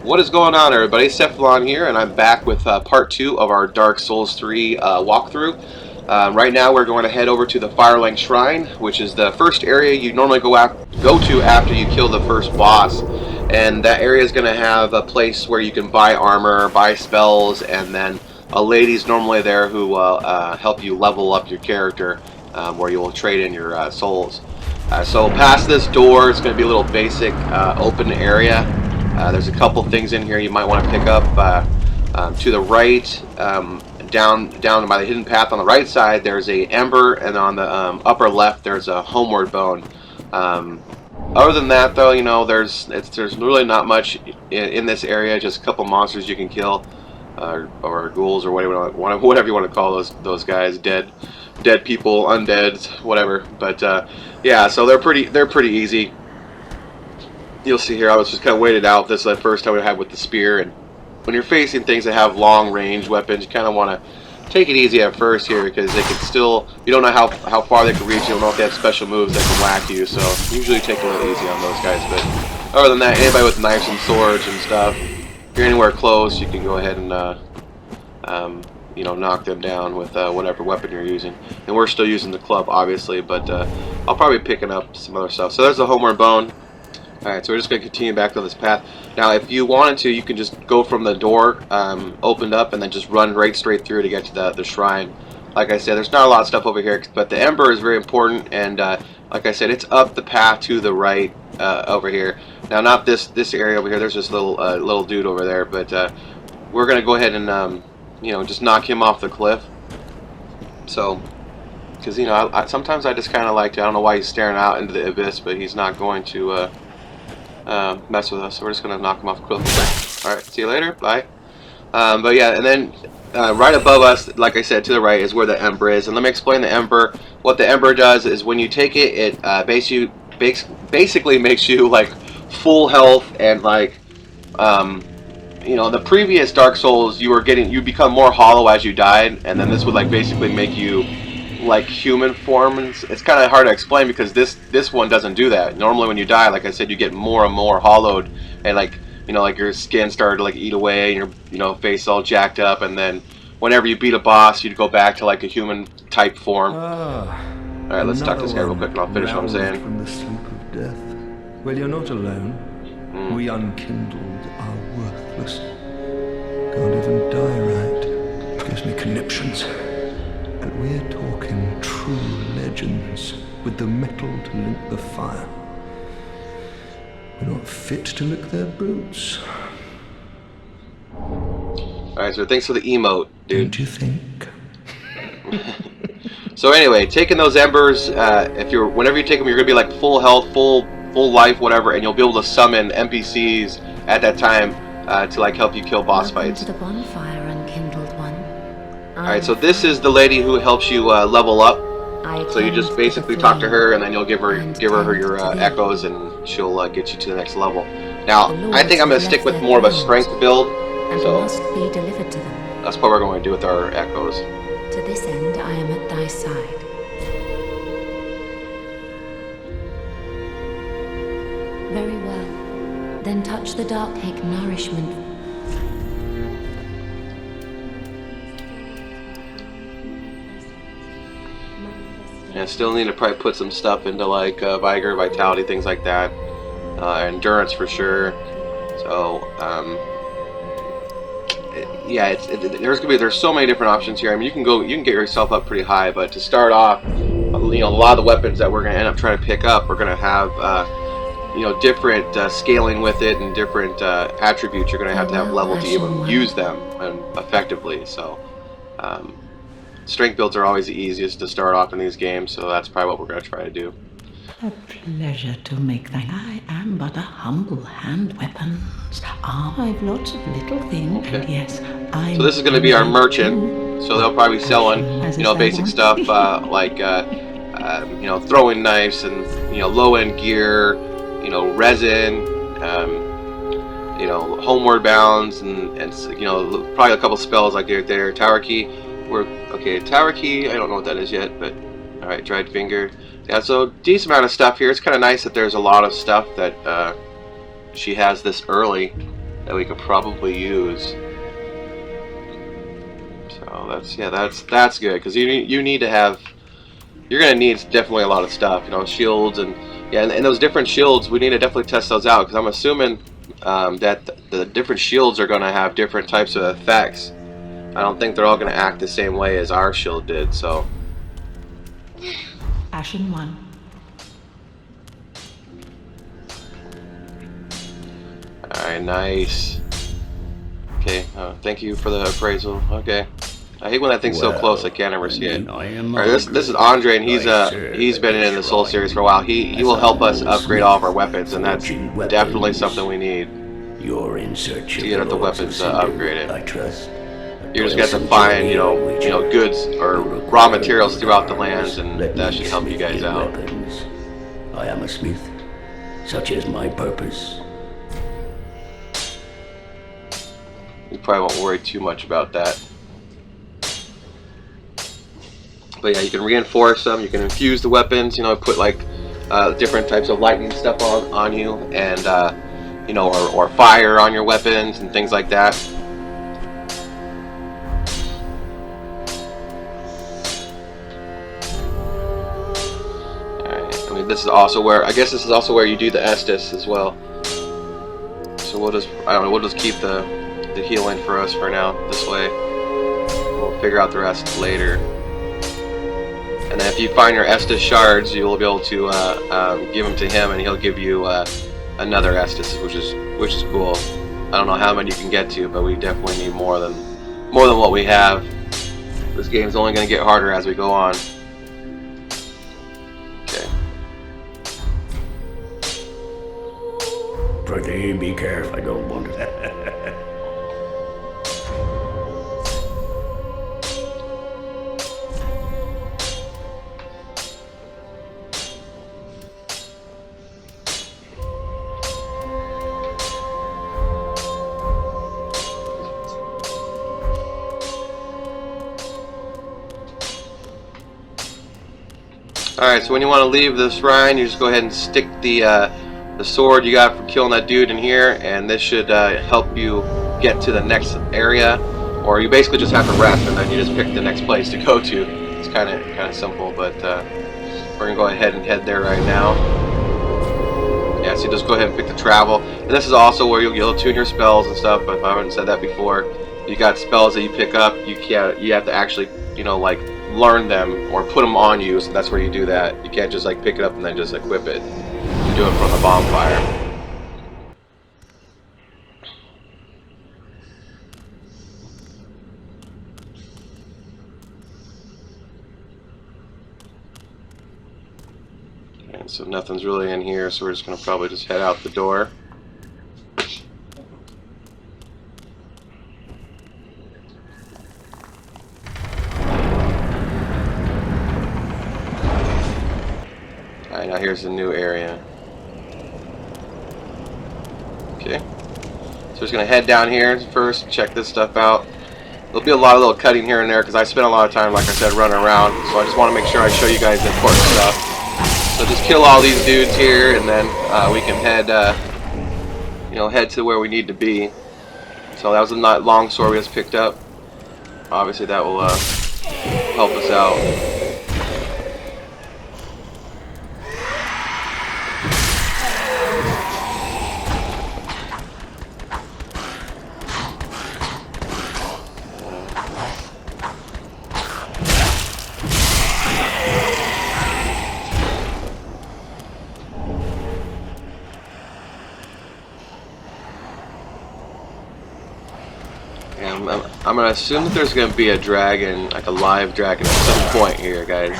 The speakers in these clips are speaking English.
What is going on, everybody? Cephalon here, and I'm back with part 2 of our Dark Souls 3 walkthrough. Right now we're going to head over to the Firelink Shrine, which is the first area you normally go to after you kill the first boss. And that area is going to have a place where you can buy armor, buy spells, and then a lady's normally there who will help you level up your character, where you will trade in your souls. So past this door, it's going to be a little basic open area. There's a couple things in here you might want to pick up. To the right, down by the hidden path on the right side, there's a ember, and on the upper left, there's a homeward bone. Other than that, though, you know, there's really not much in this area. Just a couple monsters you can kill, or ghouls, or whatever you want to call those guys, dead people, undead, whatever. But yeah, so they're pretty easy. You'll see here, I was just kind of waited out. This is the first time I had with the spear, and when you're facing things that have long range weapons, you kind of want to take it easy at first here, because they can still, you don't know how far they can reach. You don't know if they have special moves that can whack you, so usually take it a little easy on those guys. But other than that, anybody with knives and swords and stuff, if you're anywhere close, you can go ahead and you know, knock them down with whatever weapon you're using. And we're still using the club, obviously, but I'll probably be picking up some other stuff. So there's the homeward bone. Alright, so we're just going to continue back to this path. Now, if you wanted to, you can just go from the door opened up and then just run right straight through to get to the shrine. Like I said, there's not a lot of stuff over here, but the ember is very important, and like I said, it's up the path to the right over here. Now, not this area over here. There's this little dude over there, but we're going to go ahead and you know, just knock him off the cliff. So, because, you know, sometimes I just kind of like to, I don't know why he's staring out into the abyss, but he's not going to mess with us, so we're just going to knock him off quickly. Alright, see you later, bye. But yeah, and then right above us, like I said, to the right is where the ember is. And let me explain the ember. What the ember does is when you take it, it basically makes you like full health, and like you know, the previous Dark Souls, you become more hollow as you died, and then this would like basically make you like human form. And it's kind of hard to explain because this one doesn't do that. Normally when you die, like I said, you get more and more hollowed, and like, you know, like your skin started to like eat away, and your, you know, face all jacked up, and then whenever you beat a boss, you'd go back to like a human type form. Alright, let's talk to this guy real quick and I'll finish what I'm saying. From the sleep of death. Well, you're not alone. We unkindled are worthless. Can't even die right. Gives me conniptions. And we're talking true legends with the metal to link the fire. We're not fit to lick their boots. Alright, so thanks for the emote, dude. Don't you think? So anyway, taking those embers, whenever you take them, you're gonna be like full health, full life, whatever, and you'll be able to summon NPCs at that time to like help you kill boss fights. To the bonfire, unkindled one. Alright, so this is the lady who helps you level up. So you just basically talk to her, and then you'll give her your echoes, and she'll get you to the next level. Now, I think I'm gonna stick with more of a strength build, so must be delivered to them. that's what we're going to do with our echoes. To this end, I am at thy side. Very well. Then touch the dark cake nourishment. And I still need to probably put some stuff into like vigor, vitality, things like that. Endurance for sure. So yeah, there's so many different options here. I mean, you can get yourself up pretty high, but to start off, you know, a lot of the weapons that we're going to end up trying to pick up, we're going to have you know, different scaling with it, and different attributes you're going to have level to even use them effectively. So strength builds are always the easiest to start off in these games, so that's probably what we're going to try to do. A pleasure to make thine. I am but a humble hand weapons. I've lots of little things, okay. And yes, I. So this is going to be our merchant. So they'll probably be selling, you know, basic stuff like you know, throwing knives, and you know, low-end gear, you know, resin, you know, homeward bounds, and you know, probably a couple spells like there. Tower key. Tower key. I don't know what that is yet, but all right, dried finger. Yeah, so decent amount of stuff here. It's kind of nice that there's a lot of stuff that she has this early. that we could probably use. So that's good, because you need to have, you're gonna need definitely a lot of stuff, you know, shields and yeah, and those different shields we need to definitely test those out, because I'm assuming that the different shields are gonna have different types of effects. I don't think they're all gonna act the same way as our shield did. So Ashen one. alright, nice. Okay, thank you for the appraisal. Okay. I hate when that thing's so close I can't ever see it. Alright, this is Andre, and he's been in the Soul series for a while. He will help us upgrade all of our weapons, and that's definitely something we need You're in search to of get the the weapons upgraded. I trust. You just got to find, you know, goods or raw materials throughout the lands, and that should help you guys out. Weapons. I am a smith. Such is my purpose. You probably won't worry too much about that. But yeah, you can reinforce them, you can infuse the weapons, you know, put like different types of lightning stuff on you, and you know, or fire on your weapons and things like that. Alright, I mean, this is also where, I guess this is also where you do the Estus as well. So we'll just, I don't know, we'll just keep the healing for us for now, this way. We'll figure out the rest later. And then if you find your Estus shards, you will be able to give them to him, and he'll give you another Estus, which is cool. I don't know how many you can get to, but we definitely need more than what we have. This game's only going to get harder as we go on. Okay. Pretty be careful, I don't want it. Alright, so when you want to leave the shrine, you just go ahead and stick the sword you got from killing that dude in here, and this should help you get to the next area. Or you basically just have to rest, and then you just pick the next place to go to. It's kind of simple, but we're going to go ahead and head there right now. Yeah, so you just go ahead and pick the travel. And this is also where you'll tune your spells and stuff, but if I haven't said that before, you got spells that you pick up, you have to actually, you know, like, learn them or put them on you, so that's where you do that. You can't just like pick it up and then just equip it. You do it from the bonfire. And so nothing's really in here, so we're just gonna probably just head out the door. Alright, now here's the new area. Okay. So we're just going to head down here first, check this stuff out. There'll be a lot of little cutting here and there because I spent a lot of time, like I said, running around. So I just want to make sure I show you guys the important stuff. So just kill all these dudes here, and then we can head, you know, head to where we need to be. So that was a long sword we just picked up. Obviously that will help us out. I'm gonna assume that there's gonna be a dragon, like a live dragon at some point here, guys.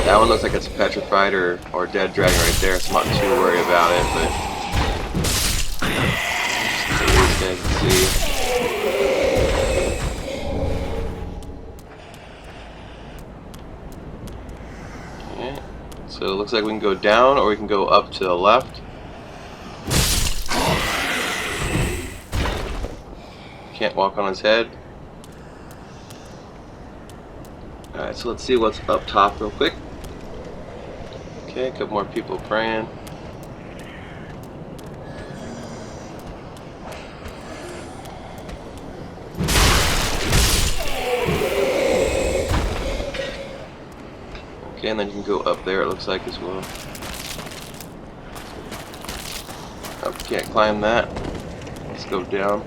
That one looks like it's petrified or dead dragon right there, so I'm not too worried about it, but you guys can see. Okay. So it looks like we can go down or we can go up to the left. Can't walk on his head. Alright, so let's see what's up top real quick. Okay, a couple more people praying. Okay, and then you can go up there, it looks like, as well. Oh, can't climb that. Let's go down.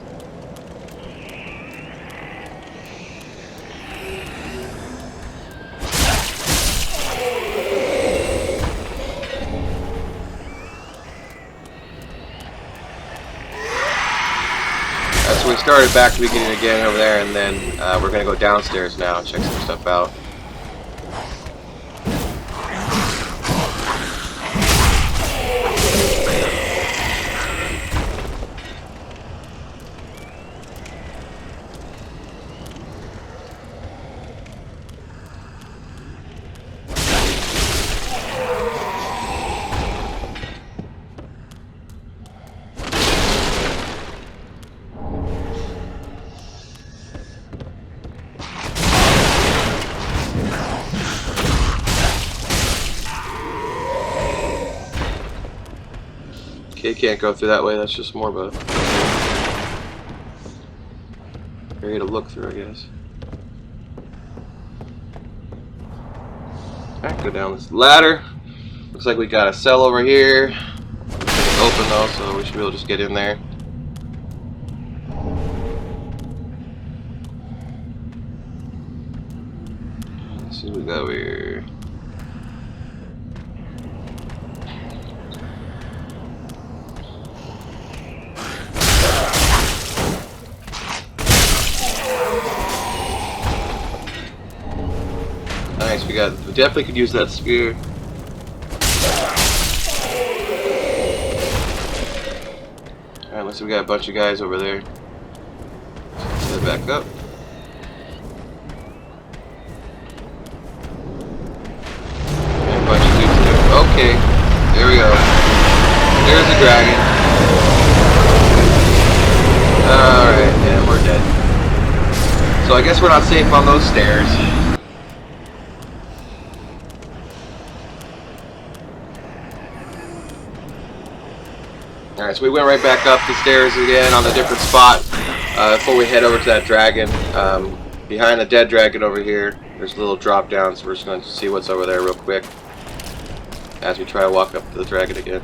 So we started back to the beginning again over there, and then we're going to go downstairs now and check some stuff out. Okay, can't go through that way, that's just more of a area to look through, I guess. Alright, go down this ladder. Looks like we got a cell over here. It's open though, so we should be able to just get in there. Let's see what we got over here. Nice, we definitely could use that spear. Alright, looks like we got a bunch of guys over there. Let's head back up. And a bunch of dudes there. Okay, there we go. There's a dragon. Alright, yeah, we're dead. So I guess we're not safe on those stairs. Alright, so we went right back up the stairs again on a different spot before we head over to that dragon. Behind the dead dragon over here, there's a little drop down, so we're just going to see what's over there real quick as we try to walk up to the dragon again.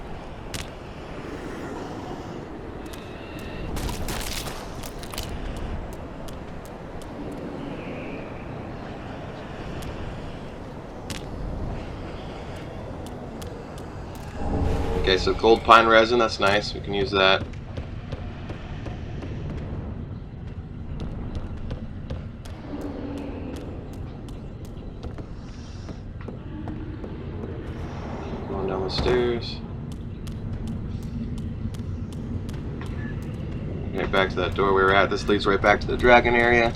Okay, so gold pine resin, that's nice. We can use that. Going down the stairs. Get back to that door we were at. This leads right back to the dragon area.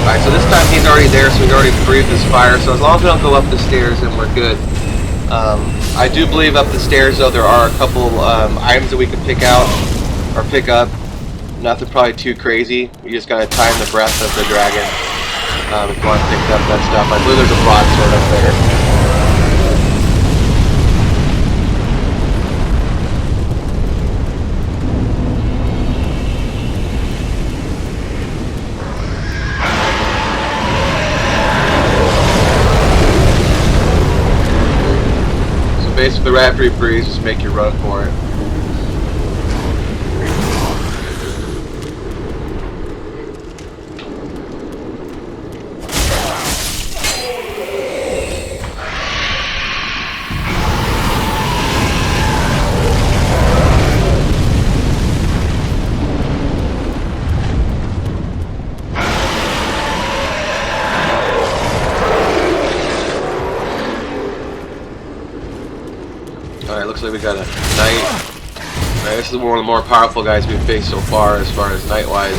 Alright, so this time he's already there, so we already breathed his fire, so as long as we don't go up the stairs, then we're good. I do believe up the stairs, though, there are a couple items that we could pick out, or pick up. Nothing probably too crazy. You just gotta time the breath of the dragon if you want to pick up that stuff. I believe there's a broadsword up there. Basically, the after he breathes, just make you run for it. Alright, looks like we got a knight. Alright, this is one of the more powerful guys we've faced so far as knight-wise.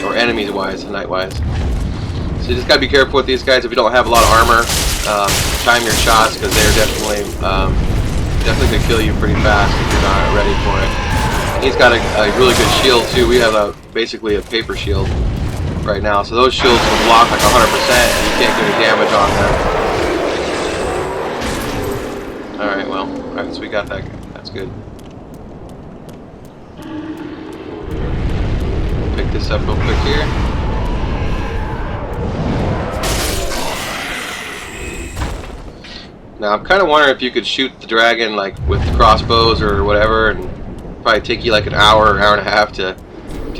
Or enemies-wise, knight-wise. So you just gotta be careful with these guys if you don't have a lot of armor. Time your shots, because they're definitely could kill you pretty fast if you're not ready for it. And he's got a really good shield too. We have basically a paper shield right now, so those shields will block like 100% and you can't do any damage on them. Alright, well, alright, so we got that guy. That's good. this up real quick here. Now I'm kind of wondering if you could shoot the dragon like with crossbows or whatever, and probably take you like an hour or hour and a half to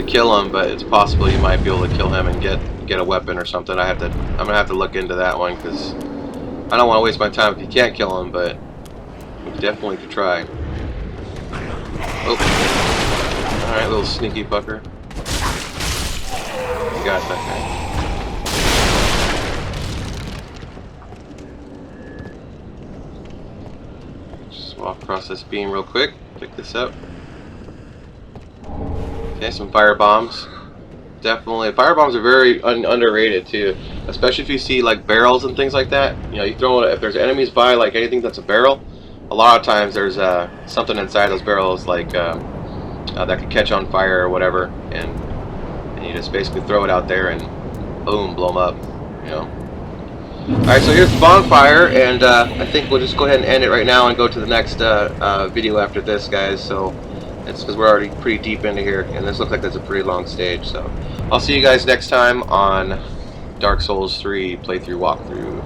kill him. But it's possible you might be able to kill him and get a weapon or something. I'm gonna have to look into that one because I don't want to waste my time if you can't kill him. But we definitely could try. Oh, all right, little sneaky fucker. You got that guy. Walk across this beam real quick, pick this up. Okay, some fire bombs. Definitely, fire bombs are very underrated too, especially if you see like barrels and things like that. You know, you throw it if there's enemies by, like anything that's a barrel. A lot of times there's something inside those barrels like that could catch on fire or whatever, and you just basically throw it out there and boom, blow them up. You know. Alright, so here's the bonfire, and I think we'll just go ahead and end it right now and go to the next video after this, guys. So it's because we're already pretty deep into here, and this looks like that's a pretty long stage. So I'll see you guys next time on Dark Souls 3 playthrough walkthrough.